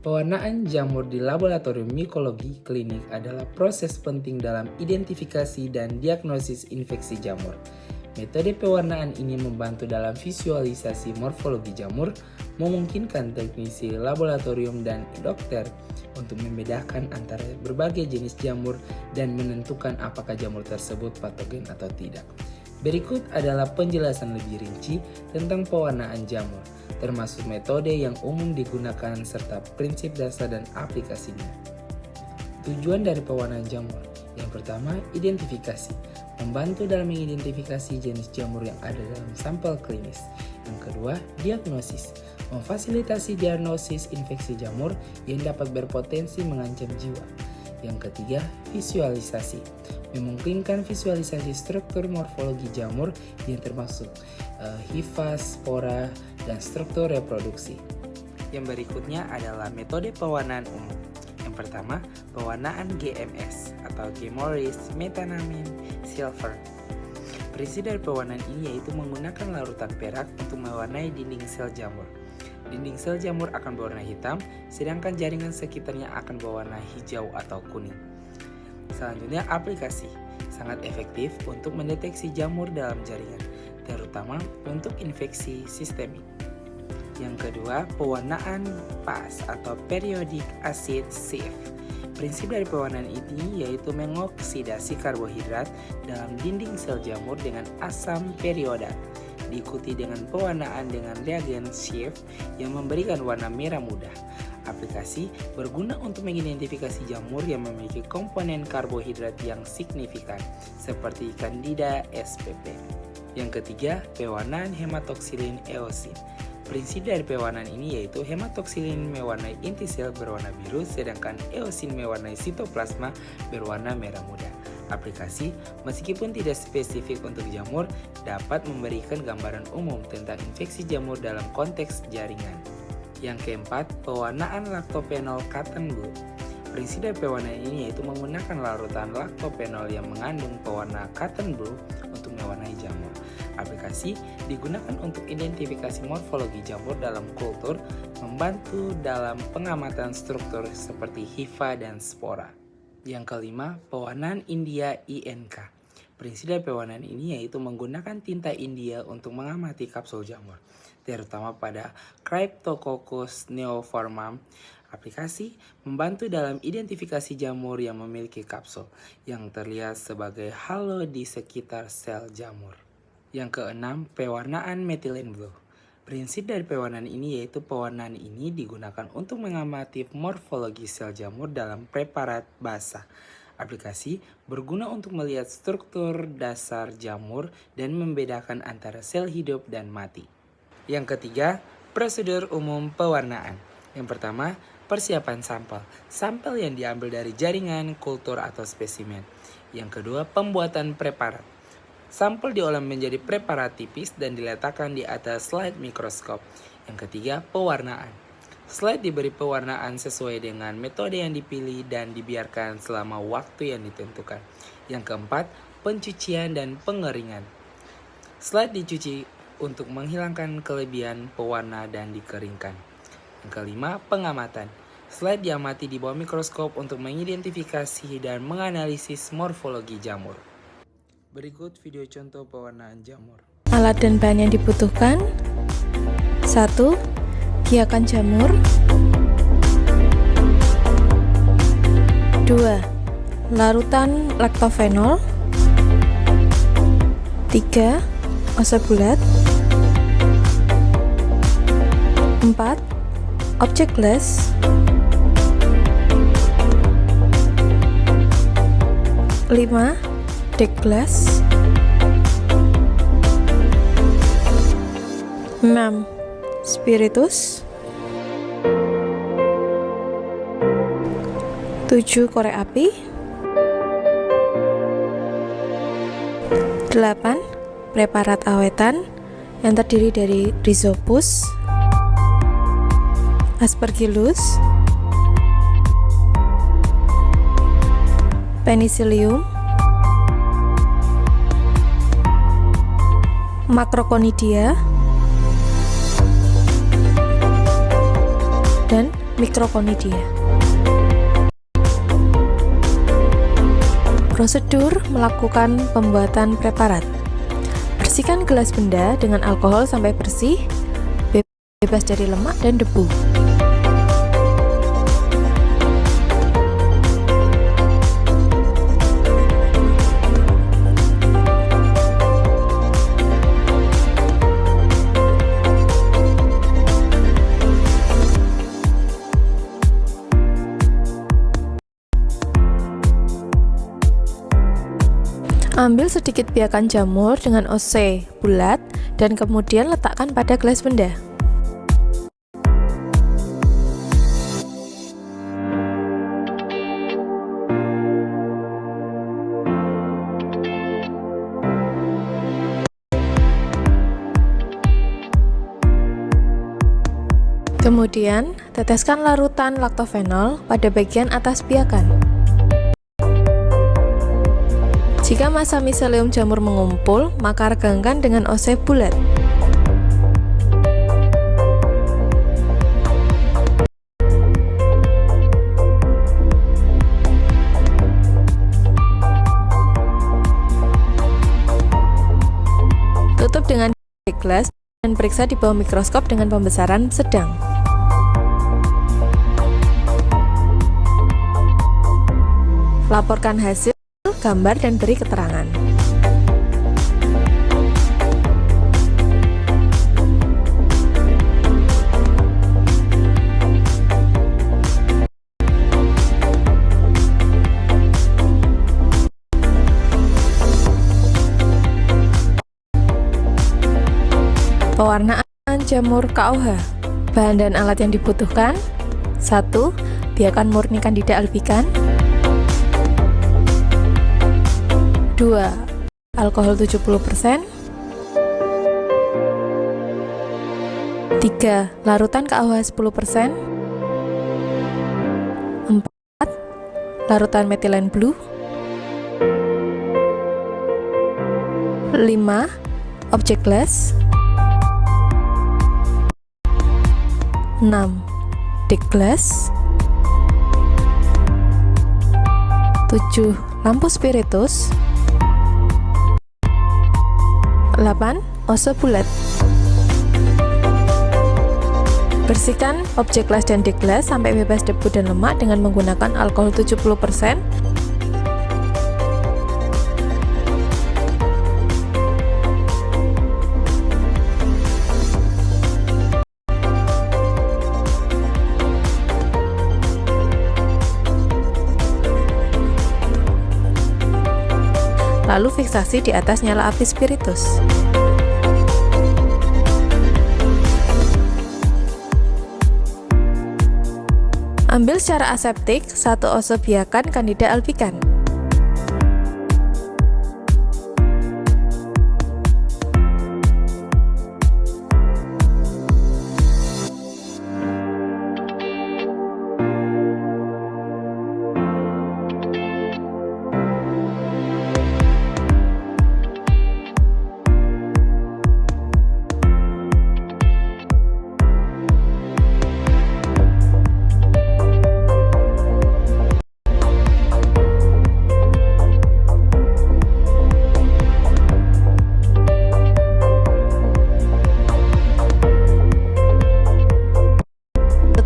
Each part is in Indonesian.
Pewarnaan jamur di laboratorium mikologi klinik adalah proses penting dalam identifikasi dan diagnosis infeksi jamur. Metode pewarnaan ini membantu dalam visualisasi morfologi jamur, memungkinkan teknisi laboratorium dan dokter untuk membedakan antara berbagai jenis jamur dan menentukan apakah jamur tersebut patogen atau tidak. Berikut adalah penjelasan lebih rinci tentang pewarnaan jamur, termasuk metode yang umum digunakan serta prinsip dasar dan aplikasinya. Tujuan dari pewarnaan jamur: yang pertama, identifikasi, membantu dalam mengidentifikasi jenis jamur yang ada dalam sampel klinis. Yang kedua, diagnosis, memfasilitasi diagnosis infeksi jamur yang dapat berpotensi mengancam jiwa. Yang ketiga, visualisasi, memungkinkan visualisasi struktur morfologi jamur yang termasuk hifa, spora, dan struktur reproduksi. Yang berikutnya adalah metode pewarnaan umum. Yang pertama, pewarnaan GMS atau Geymoris Methanamine Silver. Prinsip dari pewarnaan ini yaitu menggunakan larutan perak untuk mewarnai dinding sel jamur. Dinding sel jamur akan berwarna hitam, sedangkan jaringan sekitarnya akan berwarna hijau atau kuning. Selanjutnya, aplikasi sangat efektif untuk mendeteksi jamur dalam jaringan, terutama untuk infeksi sistemik. Yang kedua, pewarnaan PAS atau Periodic Acid Sieve. Prinsip dari pewarnaan ini yaitu mengoksidasi karbohidrat dalam dinding sel jamur dengan asam periodat, diikuti dengan pewarnaan dengan reagen sieve yang memberikan warna merah muda. Aplikasi berguna untuk mengidentifikasi jamur yang memiliki komponen karbohidrat yang signifikan, seperti Candida spp. Yang ketiga, pewarnaan hematoksilin eosin. Prinsip dari pewarnaan ini yaitu hematoksilin mewarnai inti sel berwarna biru, sedangkan eosin mewarnai sitoplasma berwarna merah muda. Aplikasi, meskipun tidak spesifik untuk jamur, dapat memberikan gambaran umum tentang infeksi jamur dalam konteks jaringan. Yang keempat, pewarnaan lactopenol cotton blue. Prinsip dari pewarnaan ini yaitu menggunakan larutan lactopenol yang mengandung pewarna cotton blue untuk mewarnai jamur. Aplikasi digunakan untuk identifikasi morfologi jamur dalam kultur, membantu dalam pengamatan struktur seperti hifa dan spora. Yang kelima, pewarnaan India INK. Prinsip dari pewarnaan ini yaitu menggunakan tinta India untuk mengamati kapsul jamur, terutama pada Cryptococcus neoformam. Aplikasi membantu dalam identifikasi jamur yang memiliki kapsul yang terlihat sebagai halo di sekitar sel jamur. Yang keenam, pewarnaan methylene blue. Prinsip dari pewarnaan ini yaitu pewarnaan ini digunakan untuk mengamati morfologi sel jamur dalam preparat basah. Aplikasi berguna untuk melihat struktur dasar jamur dan membedakan antara sel hidup dan mati. Yang ketiga, prosedur umum pewarnaan. Yang pertama, persiapan sampel. Sampel yang diambil dari jaringan, kultur, atau spesimen. Yang kedua, pembuatan preparat. Sampel diolah menjadi preparat tipis dan diletakkan di atas slide mikroskop. Yang ketiga, pewarnaan. Slide diberi pewarnaan sesuai dengan metode yang dipilih dan dibiarkan selama waktu yang ditentukan. Yang keempat, pencucian dan pengeringan. Slide dicuci untuk menghilangkan kelebihan pewarna dan dikeringkan. Yang kelima, pengamatan. Slide diamati di bawah mikroskop untuk mengidentifikasi dan menganalisis morfologi jamur. Berikut video contoh pewarnaan jamur. Alat dan bahan yang dibutuhkan: 1. Giakan jamur. 2. Larutan lactophenol. 3. Oso bulat. 4. Objek glass. 5. Deck glass. 6. Spiritus. 7. Korek api. 8. Preparat awetan yang terdiri dari Rhizopus, Aspergillus, Penicillium, Macroconidia, dan Microconidia. Prosedur melakukan pembuatan preparat. Bersihkan gelas benda dengan alkohol sampai bersih, bebas dari lemak dan debu. Ambil sedikit biakan jamur dengan OC bulat dan kemudian letakkan pada gelas benda. Kemudian, teteskan larutan laktofenol pada bagian atas biakan. Jika massa miselium jamur mengumpul, maka regangkan dengan OC bulat. Tutup dengan gelas dan periksa di bawah mikroskop dengan pembesaran sedang. Laporkan hasil, gambar, dan beri keterangan. Pewarnaan jamur KOH. Bahan dan alat yang dibutuhkan: 1. Biakan murni Candida albicans. 2. Alkohol 70%. 3. Larutan KOH 10%. 4. Larutan metilen blue. 5. Objek glass. 6. Deck glass. 7. Lampu spiritus. 8. OC bulat. Bersihkan objek gelas dan deck glass sampai bebas debu dan lemak dengan menggunakan alkohol 70%. Lalu fiksasi di atas nyala api spiritus. Ambil secara aseptik 1 OC biakan Candida albicans.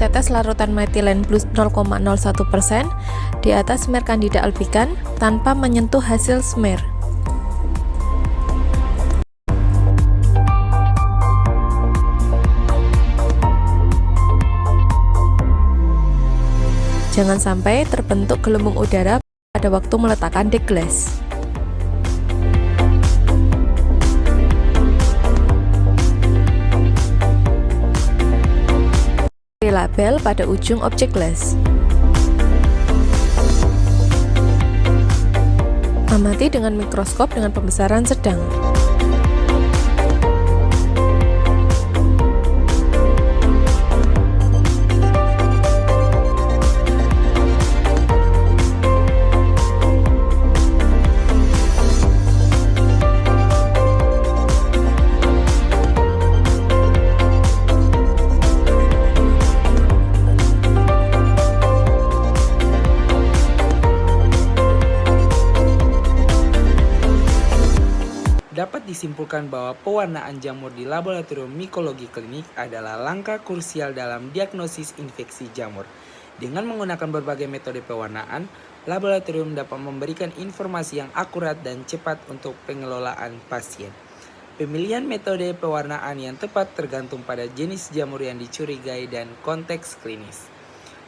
Tetes larutan metilen blue 0,01% di atas smear Candida albicans tanpa menyentuh hasil smear. Jangan sampai terbentuk gelembung udara pada waktu meletakkan deck glass. Label pada ujung objek glass. Amati dengan mikroskop dengan pembesaran sedang. dapat disimpulkan bahwa pewarnaan jamur di laboratorium mikologi klinik adalah langkah krusial dalam diagnosis infeksi jamur. Dengan menggunakan berbagai metode pewarnaan, laboratorium dapat memberikan informasi yang akurat dan cepat untuk pengelolaan pasien. Pemilihan metode pewarnaan yang tepat tergantung pada jenis jamur yang dicurigai dan konteks klinis.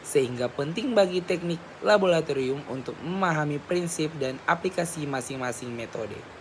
Sehingga penting bagi teknik laboratorium untuk memahami prinsip dan aplikasi masing-masing metode.